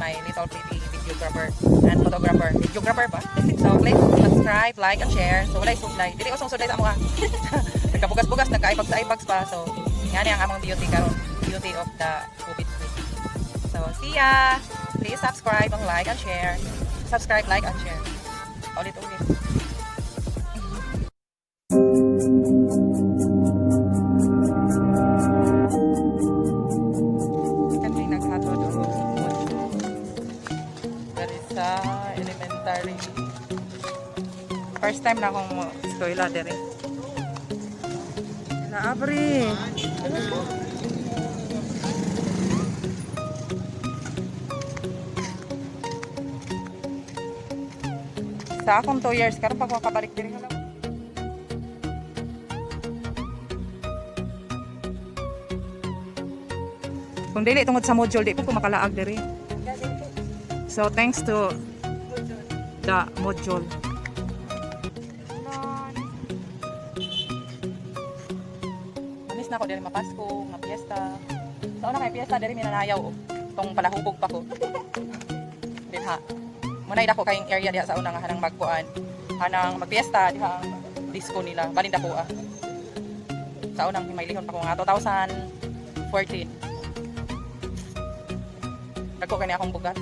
my little pretty videographer and photographer. Videographer ba? So please subscribe, like, and share. So walay sublay. Dili ko sudlay sa mga nagkabugas-bugas, nagka-ibags sa ibags pa. So yan ang among beauty karon. Beauty of the COVID. So see ya! Please subscribe and like and share. Subscribe, like, and share. Ulit-ulit. Sa elementary. First time na akong eskwela dere. Naabri. Sa akong 2 years, karon pa ko kabalik diri nga lang. Kung dili tungod sa module, di ko makalaag diri. So thanks to the module. Manis na ako diri mapasko, nga piyesta. Sa una kay piyesta diri minanayaw tong palahubog pa ko. Din ha. Munay dako kayong area diha sa una nga hanang magkuan. Hanang magpiyesta diha ang disco nila. Balin dako ah. Sa unang himaylihon pa ko nga 2014. Dako kani akong bugas.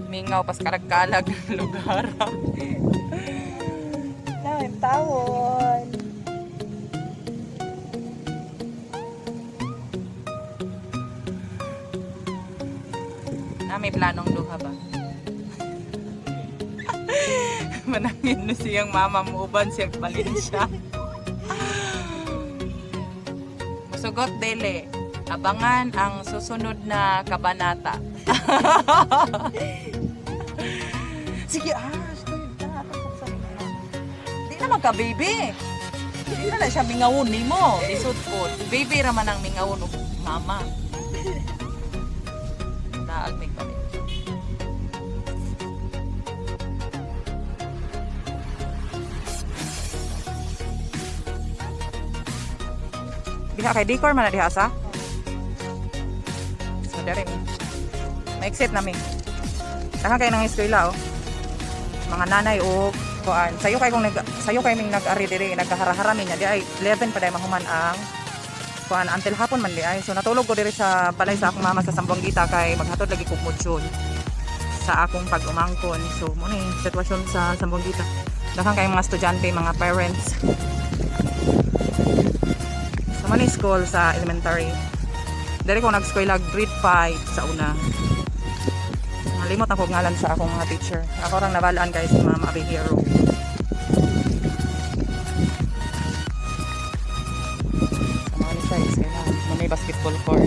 Mingaw pas karagkalag ng lugar. Namin tawon. May planong duha ba? Manangin na siyang mama mo uban siyang balin siya. Musugot dele. Abangan ang susunod na kabanata. Sige, di na magka-baby. Di na siya mingawon ni mo. Isod po. Baby raman ang mingawon o mama. Naagmig pa rin. Diha kay Dicor man na diha sa? So, dari mo. Ma-exit namin. Saka kayo ng eskwela, oh. Mga nanay, oh, kuan. Sayo kayo ming nag-ari diri, nagkaharaharamin niya. Di ay, 11 pa dahil mahuman ang kuan. Until hapon man di ay. So, natulog ko diri sa balay sa akong mama sa Zamboanguita kay maghatod lagi kong modsyon sa akong pag-umangkon. So, muna yung sitwasyon sa Zamboanguita. Dakan kayong mga estudyante, mga parents. Sa mani school sa elementary. Dari ko nag-eskwela grade 5 sa una. Nalimot ako ngalan sa akong mga teacher. Ako rang nabalaan guys si Mama Abihero. Sa mga size kaya may basketball court.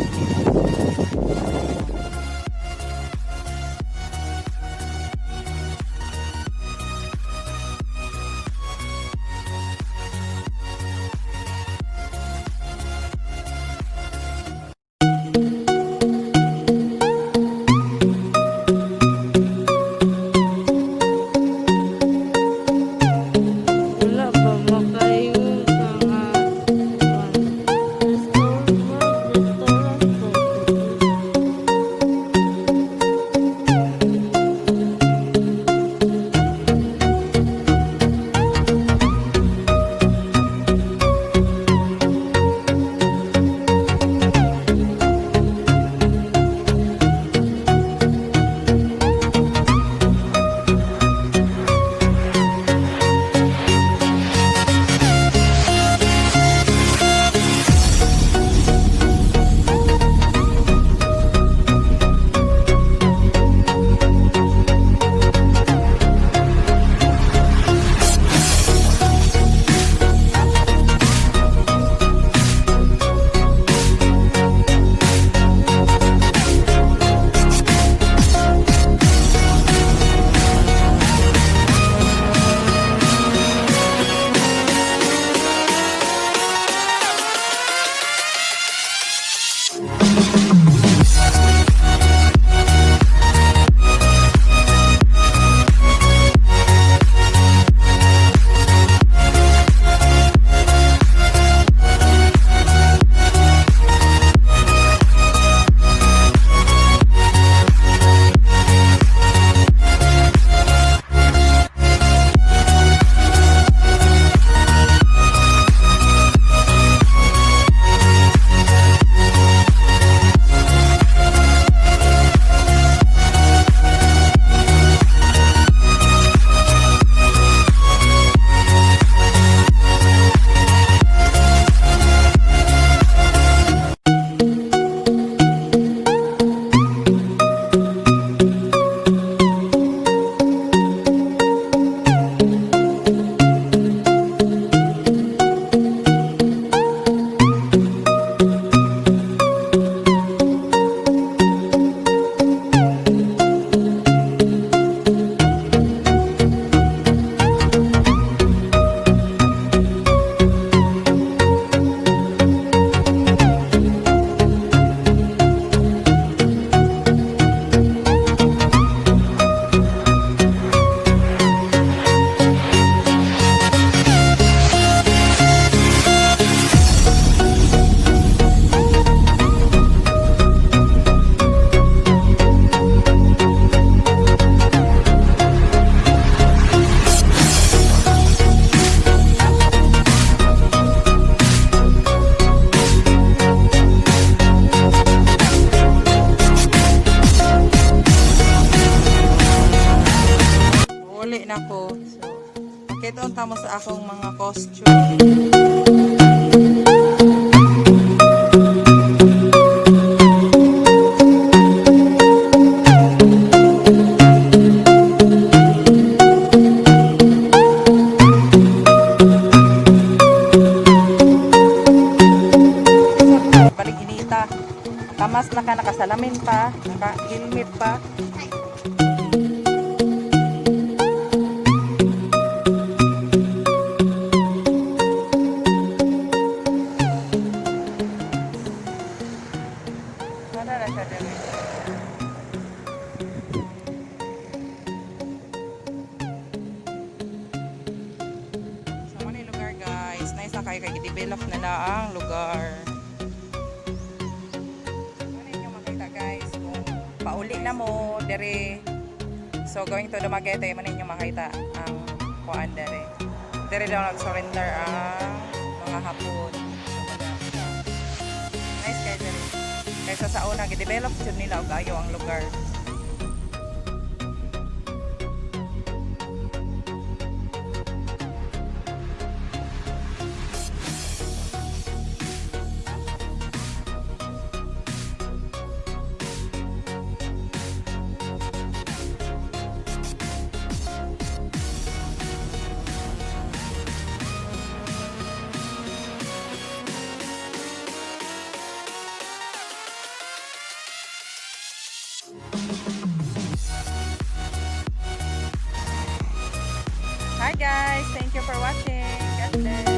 kamo sa akong mga costume. Balik inita. Kamas na ka, nakasalamin pa, naka-helmet pa. So, ano yung lugar guys? Nice na kayo kay develop na na ang lugar. Ano yung makita guys? Kung pauli na mo, dere. So, going to Dumaguete, ano yung makita ang kuan dere. Dere daw nag-surrender ang mga hapon. Nice kayo dere. Kaysa sa una, i-develop dyan nila og ayo ang lugar. Hi guys, thank you for watching. God bless.